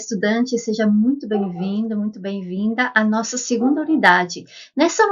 estudante, seja muito bem-vindo, muito bem-vinda à nossa segunda unidade. Nessa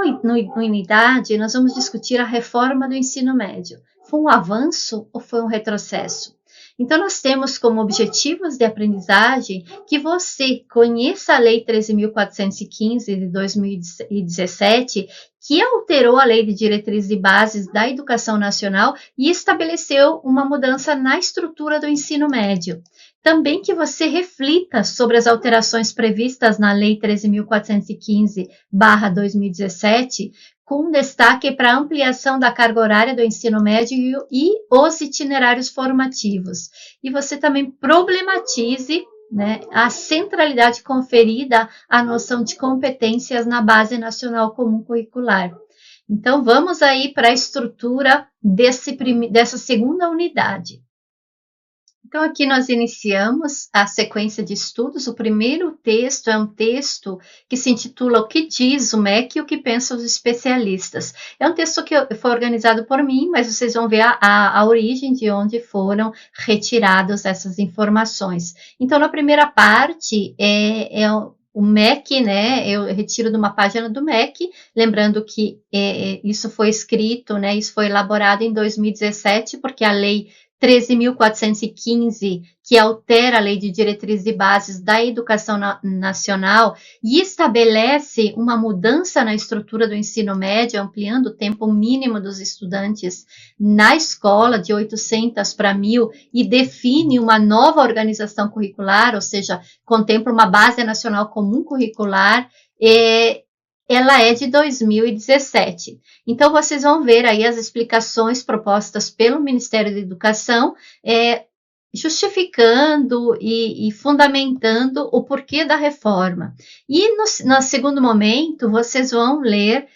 unidade, nós vamos discutir a reforma do ensino médio. Foi um avanço ou foi um retrocesso? Então, nós temos como objetivos de aprendizagem que você conheça a Lei 13.415 de 2017, que alterou a Lei de Diretrizes e Bases da Educação Nacional e estabeleceu uma mudança na estrutura do ensino médio. Também que você reflita sobre as alterações previstas na Lei 13.415/2017, com destaque para a ampliação da carga horária do ensino médio e os itinerários formativos. E você também problematize, né, a centralidade conferida à noção de competências na Base Nacional Comum Curricular. Então, vamos aí para a estrutura dessa segunda unidade. Então, aqui nós iniciamos a sequência de estudos. O primeiro texto é um texto que se intitula O que diz o MEC e o que pensam os especialistas. É um texto que foi organizado por mim, mas vocês vão ver a origem de onde foram retiradas essas informações. Então, na primeira parte, o MEC, né, eu retiro de uma página do MEC, lembrando que isso foi escrito, né, isso foi elaborado em 2017, porque a lei 13.415, que altera a Lei de Diretrizes e Bases da Educação Nacional e estabelece uma mudança na estrutura do ensino médio, ampliando o tempo mínimo dos estudantes na escola de 800 para 1.000 e define uma nova organização curricular, ou seja, contempla uma Base Nacional Comum Curricular, ela é de 2017. Então, vocês vão ver aí as explicações propostas pelo Ministério da Educação, justificando e fundamentando o porquê da reforma. E no segundo momento, vocês vão ler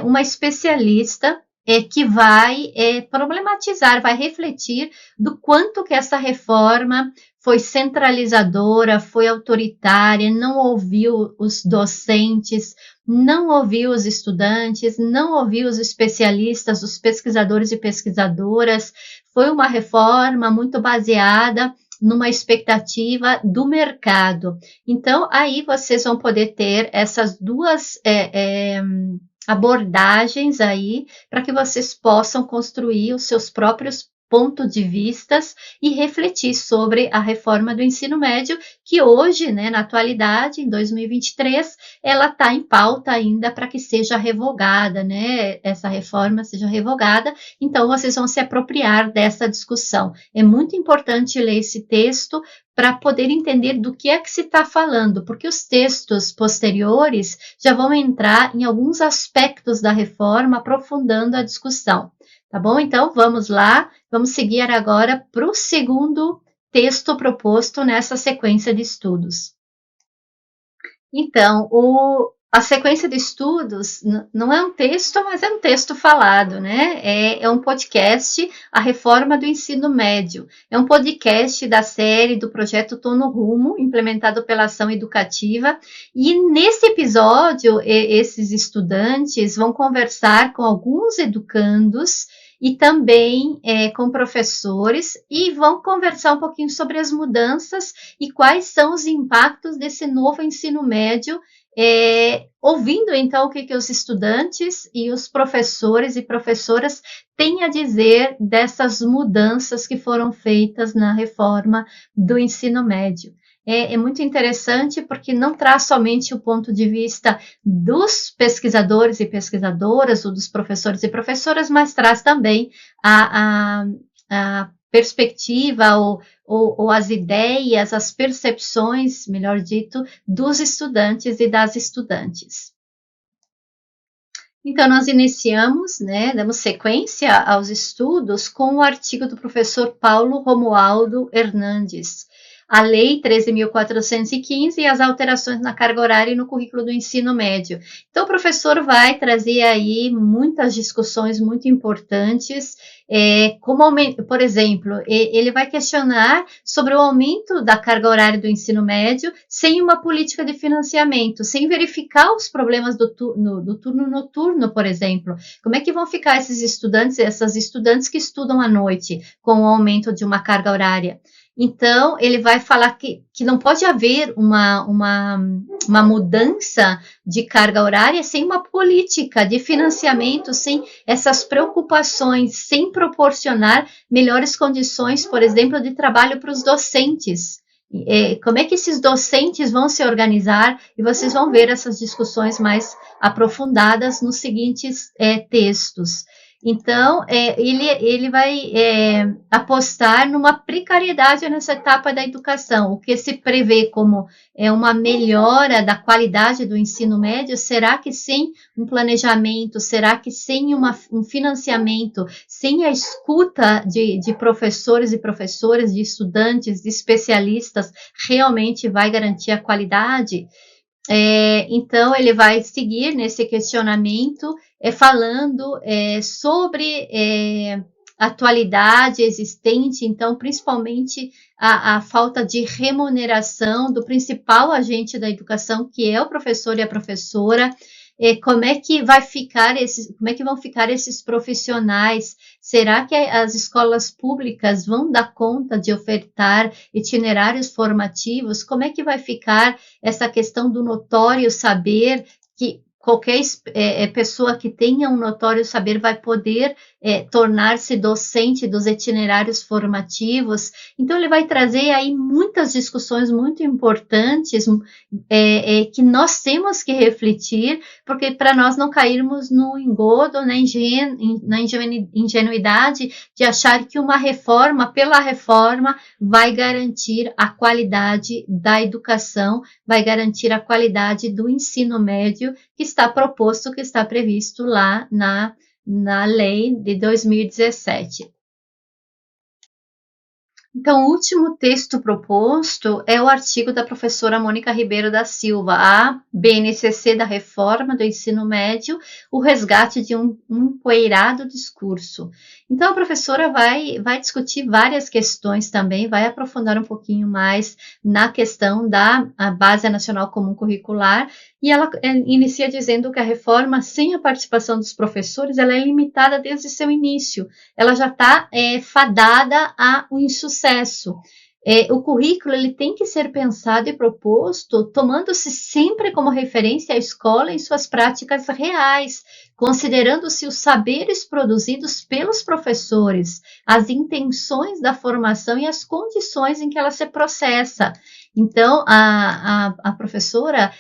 uma especialista que vai problematizar, vai refletir do quanto que essa reforma foi centralizadora, foi autoritária, não ouviu os docentes, não ouviu os estudantes, não ouviu os especialistas, os pesquisadores e pesquisadoras. Foi uma reforma muito baseada numa expectativa do mercado. Então, aí vocês vão poder ter essas duas abordagens aí, para que vocês possam construir os seus próprios pontos de vistas e refletir sobre a reforma do ensino médio, que hoje, né, na atualidade, em 2023, ela está em pauta ainda para que seja revogada, né, essa reforma seja revogada. Então, vocês vão se apropriar dessa discussão. É muito importante ler esse texto para poder entender do que é que se está falando, porque os textos posteriores já vão entrar em alguns aspectos da reforma, aprofundando a discussão. Tá bom? Então, vamos lá, vamos seguir agora para o segundo texto proposto nessa sequência de estudos. Então, a sequência de estudos não é um texto, mas é um texto falado, né? É um podcast, A Reforma do Ensino Médio. É um podcast da série do projeto Tô no Rumo, implementado pela Ação Educativa. E nesse episódio, esses estudantes vão conversar com alguns educandos e também com professores, e vão conversar um pouquinho sobre as mudanças e quais são os impactos desse novo ensino médio, ouvindo então o que os estudantes e os professores e professoras têm a dizer dessas mudanças que foram feitas na reforma do ensino médio. É muito interessante porque não traz somente o ponto de vista dos pesquisadores e pesquisadoras, ou dos professores e professoras, mas traz também a perspectiva ou as ideias, as percepções, melhor dito, dos estudantes e das estudantes. Então, nós iniciamos, né, damos sequência aos estudos com o artigo do professor Paulo Romualdo Hernandes, a Lei 13.415 e as alterações na carga horária e no currículo do ensino médio. Então, o professor vai trazer aí muitas discussões muito importantes, por exemplo, ele vai questionar sobre o aumento da carga horária do ensino médio sem uma política de financiamento, sem verificar os problemas do turno noturno, por exemplo. Como é que vão ficar esses estudantes, essas estudantes que estudam à noite com o aumento de uma carga horária? Então, ele vai falar que não pode haver uma mudança de carga horária sem uma política de financiamento, sem essas preocupações, sem proporcionar melhores condições, por exemplo, de trabalho para os docentes. Como é que esses docentes vão se organizar? E vocês vão ver essas discussões mais aprofundadas nos seguintes textos. Então, ele vai apostar numa precariedade nessa etapa da educação. O que se prevê como uma melhora da qualidade do ensino médio, será que sem um planejamento, será que sem um financiamento, sem a escuta de professores e professoras, de estudantes, de especialistas, realmente vai garantir a qualidade? Então, ele vai seguir nesse questionamento, falando sobre a atualidade existente, então, principalmente a falta de remuneração do principal agente da educação, que é o professor e a professora. Como é que como é que vão ficar esses profissionais? Será que as escolas públicas vão dar conta de ofertar itinerários formativos? Como é que vai ficar essa questão do notório saber, que qualquer pessoa que tenha um notório saber vai poder tornar-se docente dos itinerários formativos? Então, ele vai trazer aí muitas discussões muito importantes que nós temos que refletir, porque para nós não cairmos no engodo, na ingenuidade de achar que uma reforma pela reforma vai garantir a qualidade da educação, vai garantir a qualidade do ensino médio que está proposto, que está previsto lá na lei de 2017. Então, o último texto proposto é o artigo da professora Mônica Ribeiro da Silva, a BNCC da Reforma do Ensino Médio, o resgate de um empoeirado discurso. Então, a professora vai discutir várias questões também, vai aprofundar um pouquinho mais na questão da Base Nacional Comum Curricular, e ela inicia dizendo que a reforma, sem a participação dos professores, ela é limitada desde seu início. Ela já está fadada a um insucesso. O currículo ele tem que ser pensado e proposto tomando-se sempre como referência a escola em suas práticas reais, considerando-se os saberes produzidos pelos professores, as intenções da formação e as condições em que ela se processa. Então, a professora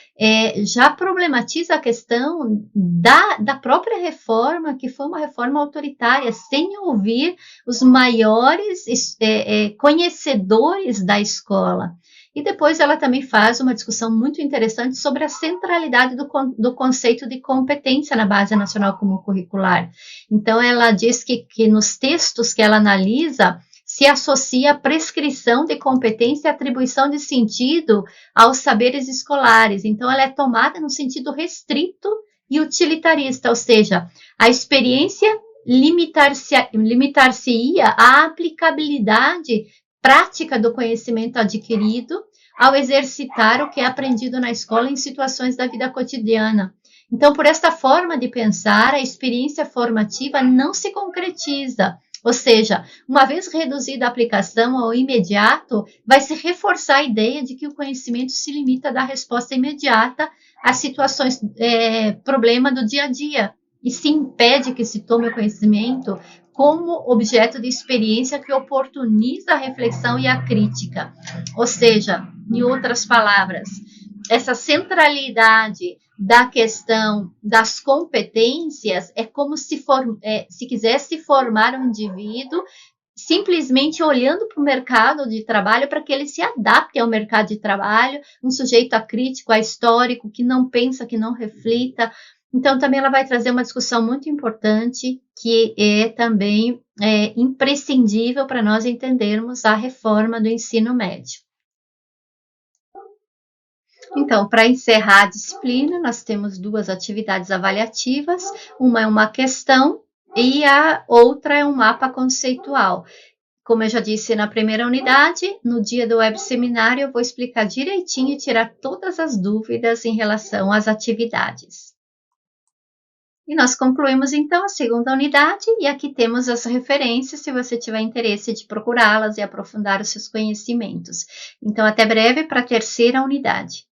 já problematiza a questão da própria reforma, que foi uma reforma autoritária, sem ouvir os maiores conhecedores da escola. E depois ela também faz uma discussão muito interessante sobre a centralidade do conceito de competência na Base Nacional Comum Curricular. Então, ela diz que nos textos que ela analisa, se associa a prescrição de competência e atribuição de sentido aos saberes escolares. Então, ela é tomada no sentido restrito e utilitarista, ou seja, a experiência limitar-se-ia à aplicabilidade prática do conhecimento adquirido ao exercitar o que é aprendido na escola em situações da vida cotidiana. Então, por esta forma de pensar, a experiência formativa não se concretiza. Ou seja, uma vez reduzida a aplicação ao imediato, vai se reforçar a ideia de que o conhecimento se limita a dar resposta imediata às situações, problema do dia a dia, e se impede que se tome o conhecimento como objeto de experiência que oportuniza a reflexão e a crítica. Ou seja, em outras palavras, essa centralidade da questão das competências é como se quisesse formar um indivíduo simplesmente olhando para o mercado de trabalho para que ele se adapte ao mercado de trabalho, um sujeito acrítico, ahistórico, que não pensa, que não reflita. Então, também ela vai trazer uma discussão muito importante, que é também imprescindível para nós entendermos a reforma do ensino médio. Então, para encerrar a disciplina, nós temos duas atividades avaliativas, uma é uma questão e a outra é um mapa conceitual. Como eu já disse na primeira unidade, no dia do web seminário eu vou explicar direitinho e tirar todas as dúvidas em relação às atividades. E nós concluímos então a segunda unidade e aqui temos as referências se você tiver interesse de procurá-las e aprofundar os seus conhecimentos. Então, até breve para a terceira unidade.